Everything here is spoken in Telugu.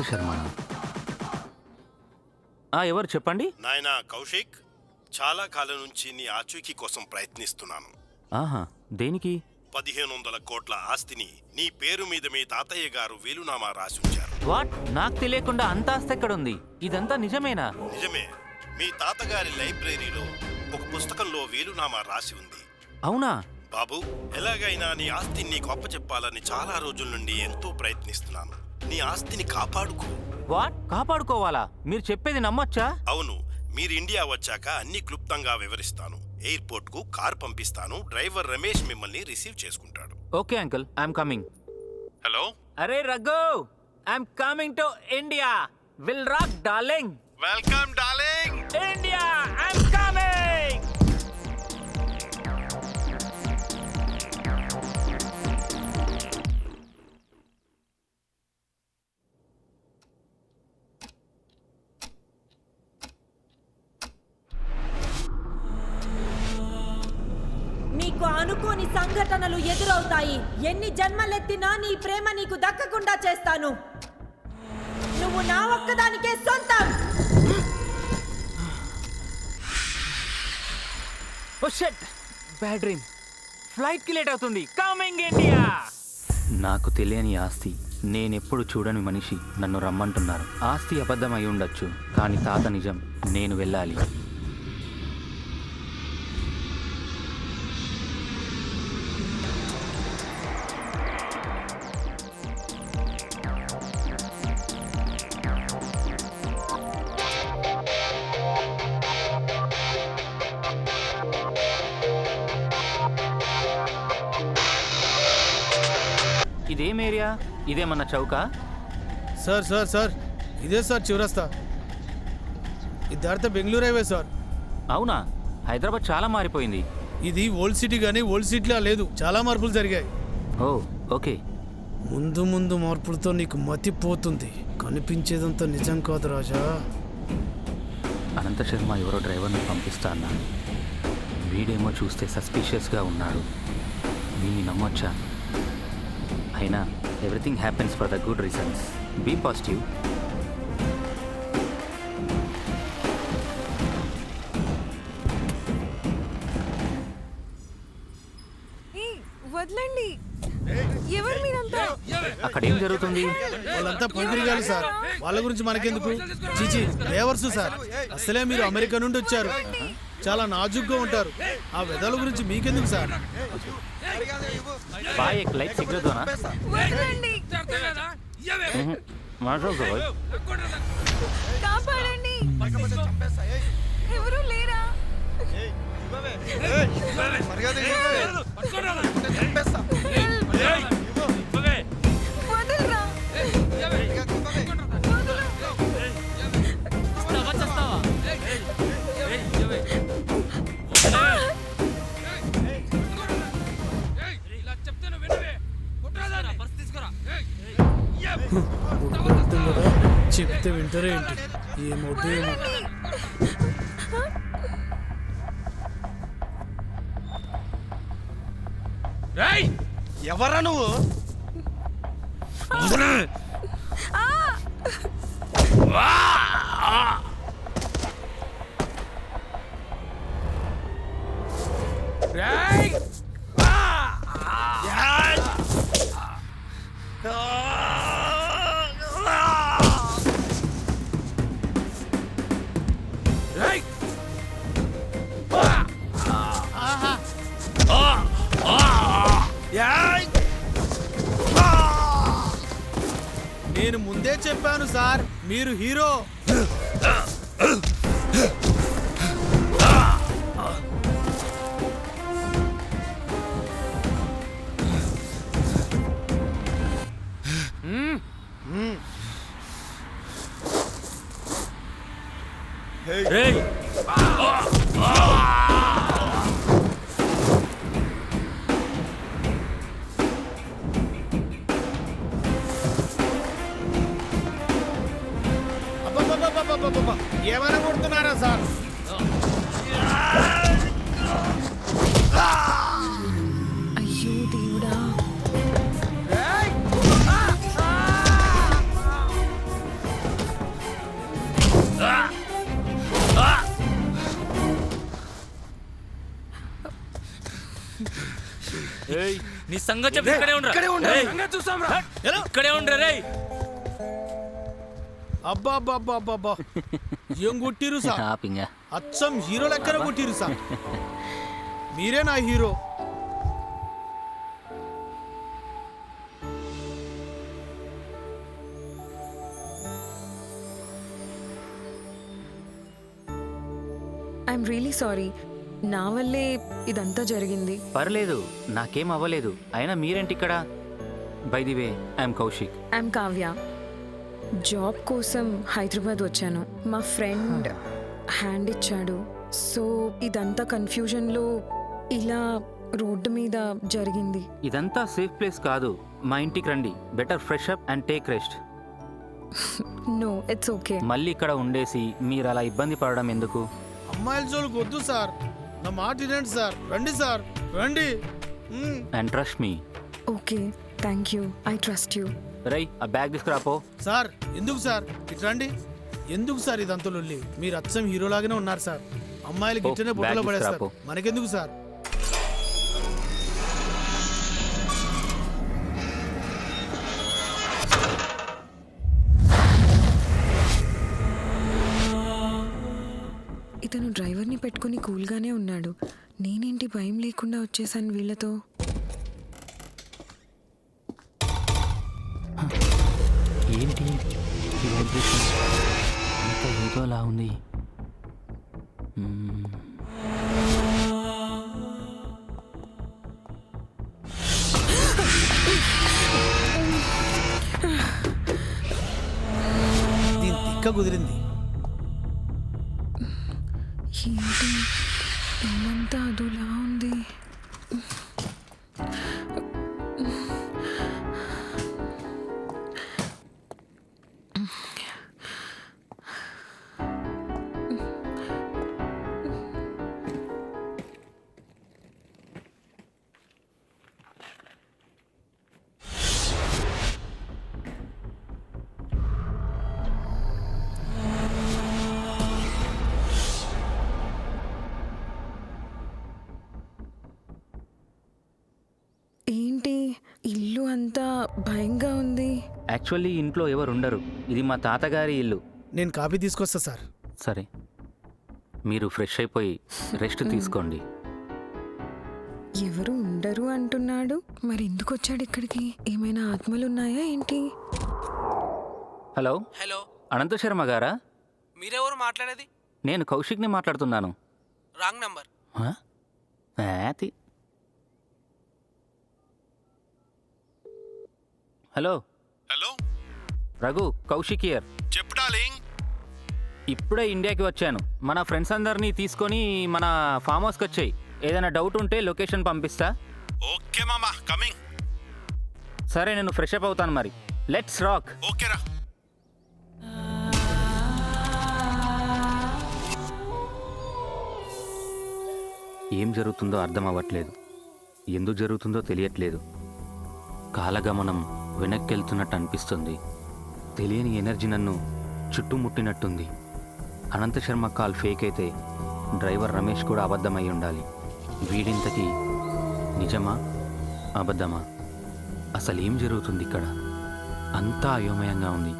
శర్మ. ఎవరు చెప్పండి? నాయనా కౌశిక్, చాలా కాలం నుంచి నీ ఆచూకీ కోసం ప్రయత్నిస్తున్నాను. ఆహా, దేనికి? 1500 కోట్ల ఆస్తిని నీ పేరు మీద మీ తాతయ్య గారు వీలునామా రాసి ఉంచారు. వాట్? నాకు తెలియకుండా అంత ఆస్తి ఎక్కడుంది? ఇదంతా నిజమేనా? నిజమే. మీ తాతగారి లైబ్రరీలో ఒక పుస్తకంలో వీలునామా రాసి ఉంది. అవునా? బాబు, ఎలాగైనా నీ ఆస్తిని నీకు అప్పచెప్పాలని చాలా రోజుల నుండి ఎంతో ప్రయత్నిస్తున్నాను. నీ ఆస్తిని కాపాడుకో. వాట్? కాపాడుకోవాలా? మీరు చెప్పేది నమ్మొచ్చా? అవును. మీరు ఇండియా వచ్చాక అన్ని క్లుప్తంగా వివరిస్తాను. ఎయిర్పోర్ట్ కు కార్ పంపిస్తాను. డ్రైవర్ రమేష్ మిమ్మల్ని రిసీవ్ చేసుకుంటాడు. Okay uncle, I'm coming. Hello. అరే Raghu, I'm coming to India. Will rock darling. Welcome darling. India, I'm coming. నీకు అనుకోని సంఘటనలు ఎదురవుతాయి. ఎన్ని జన్మలెత్తినా నీ ప్రేమ నీకు దక్కకుండా చేస్తాను. నువ్వు నా ఒక్కదానికే సొంతం. ఓ షట్, బ్యాడ్ డ్రీమ్. ఫ్లైట్ కి లేట్ అవుతుంది. Coming India. నాకు తెలియని ఆస్తి, నేనెప్పుడు చూడని మనిషి నన్ను రమ్మంటున్నారు. ఆస్తి అబద్ధం అయి ఉండొచ్చు, కానీ తాత నిజం. నేను వెళ్ళాలి. ఇదేం ఏరియా? ఇదేమన్నా చౌకా? సార్ సార్ సార్, ఇదే సార్ చివరస్తా. ఇది దారితే బెంగళూరు హైవే సార్. అవునా? హైదరాబాద్ చాలా మారిపోయింది. ఇది ఓల్డ్ సిటీ కానీ ఓల్డ్ సిటీలా లేదు. చాలా మార్పులు జరిగాయి. ఓ ఓకే. ముందు ముందు మార్పులతో నీకు మతిపోతుంది. కనిపించేదంతా నిజం కాదు రాజా. అనంత శర్మ ఎవరో డ్రైవర్ని పంపిస్తా అన్నాడు. వీడేమో చూస్తే సస్పీషియస్గా ఉన్నాడు. వీడిని నమ్మొచ్చా? అయినా everything happens for the good reasons. Be positive. వదలండి. ఎవరు మీరంతా? అక్కడ ఏం జరుగుతుంది? వాళ్ళంతా పొందిరిగాలి సార్. వాళ్ళ గురించి మనకెందుకు? చిచి, లేవర్సు సార్. అసలే మీరు అమెరికా నుండి వచ్చారు. చాలా నాజుగ్గా ఉంటారు. ఆ వెదల గురించి మీకెందుకు సార్? బాయ్ ఎక్ లైక్ సిగరెట్ దోనా? వదలండి. కాపాడండి. ఎవరు లేరా? వదలరా. చెప్తే వింటారే ఏంటి? ఏమవుతుంది ఏమో. ఎవరా నువ్వు? నేను ముందే చెప్పాను సార్, మీరు హీరో. ఏమైనా కొడుతున్నారా సార్? అయ్యో దేవుడా. ఏయ్ నీ సంగతి చెప్పి ఇక్కడే ఉండరా ఏయ్, ఇక్కడే ఉండరా రేయ్ అబ్బా అబ్బా అబ్బా అబ్బా అబ్బా ఏం కొట్టిరు సార్ ఆపింగా అచ్చం హీరో లెక్కన కొట్టిరు సార్ మీరే నా హీరో ఐఎమ్ రియలీ సారీ, నా వల్లే ఇదంతా జరిగింది. పర్లేదు, నాకేం అవ్వలేదు. అయినా మీరేంటి ఇక్కడ? By the way, I'm Kaushik. I'm Kavya. Job కోసం హైదరాబాద్ వచ్చాను. మా ఫ్రెండ్ హ్యాండ్ ఇచ్చాడు. సో ఇదంతా కన్ఫ్యూజన్లో ఇలా రోడ్డు మీద జరిగింది. ఇదంతా సేఫ్ ప్లేస్ కాదు. మా ఇంటికి రండి. Better fresh up and take rest. No, it's okay. మళ్ళీ ఇక్కడ ఉండేసి మీరు అలా ఇబ్బంది పడడం ఎందుకు? అమ్మాయిల జోలికి వద్దు సార్, నా మాట వినండి సార్. రండి సార్, రండి. And trust me. Okay, thank you. I trust you. Rai, ఆ బ్యాగ్ తీసుకురాపో. సార్ ఎందుకు సార్ ఇటు రండి. ఎందుకు సార్ ఇదంతా లొల్లి? మీరు అచ్చం హీరోలాగానే ఉన్నారు సార్. అమ్మాయిలకి ఇట్టనే ఓ, బుట్టలో బ్యాగ్ పడేస్తారు. తీసుకురాపో. మనకెందుకు సార్? ఇతను డ్రైవర్ని పెట్టుకుని కూల్గానే ఉన్నాడు. నేనేంటి భయం లేకుండా వచ్చేసాను వీళ్ళతో? ఏంటి ఈ వైబ్రేషన్? అంత ఏదోలా ఉంది. దీని తిక్క కుదిరింది. ఏంటి ఏమంతా అదులా ఉంది? ఏంటి ఇల్లు అంతా భయంగా ఉంది? యాక్చువల్లీ ఇంట్లో ఎవరు ఉండరు. ఇది మా తాతగారి ఇల్లు. నేను కాపీ తీసుకొస్తా సార్. సరే, మీరు ఫ్రెష్ అయిపోయి రెస్ట్ తీసుకోండి. ఎవరు ఉండరు అంటున్నాడు, మరి ఎందుకు వచ్చాడు ఇక్కడికి? ఏమైనా ఆత్మలు ఉన్నాయా ఏంటి? హలో, హలో, అనంత శర్మ గారా? మీరెవరు మాట్లాడేది? నేను కౌశిక్ని మాట్లాడుతున్నాను. Wrong number. హ? ఏతి? Hello hello, Raghu, Kaushik here. చెప్పు డార్లింగ్. ఇప్పుడే ఇండియాకి వచ్చాను. మన ఫ్రెండ్స్ అందరినీ తీసుకొని మన ఫామ్ హౌస్కి వచ్చాయి. ఏదైనా డౌట్ ఉంటే లొకేషన్ పంపిస్తా. ఓకే మామా, కమింగ్. సరే, నేను ఫ్రెష్ అప్ అవుతాను మరి. Let's rock. ఓకేరా. ఏం జరుగుతుందో అర్థం అవ్వట్లేదు. ఎందుకు జరుగుతుందో తెలియట్లేదు. కాలగమనం వెనక్కెళ్తున్నట్టు అనిపిస్తుంది. తెలియని ఎనర్జీ నన్ను చుట్టుముట్టినట్టుంది. అనంత శర్మ కాల్ ఫేక్ అయితే డ్రైవర్ రమేష్ కూడా అబద్ధమై ఉండాలి. వీడింతకి నిజమా అబద్ధమా? అసలు ఏం జరుగుతుంది ఇక్కడ? అంతా అయోమయంగా ఉంది.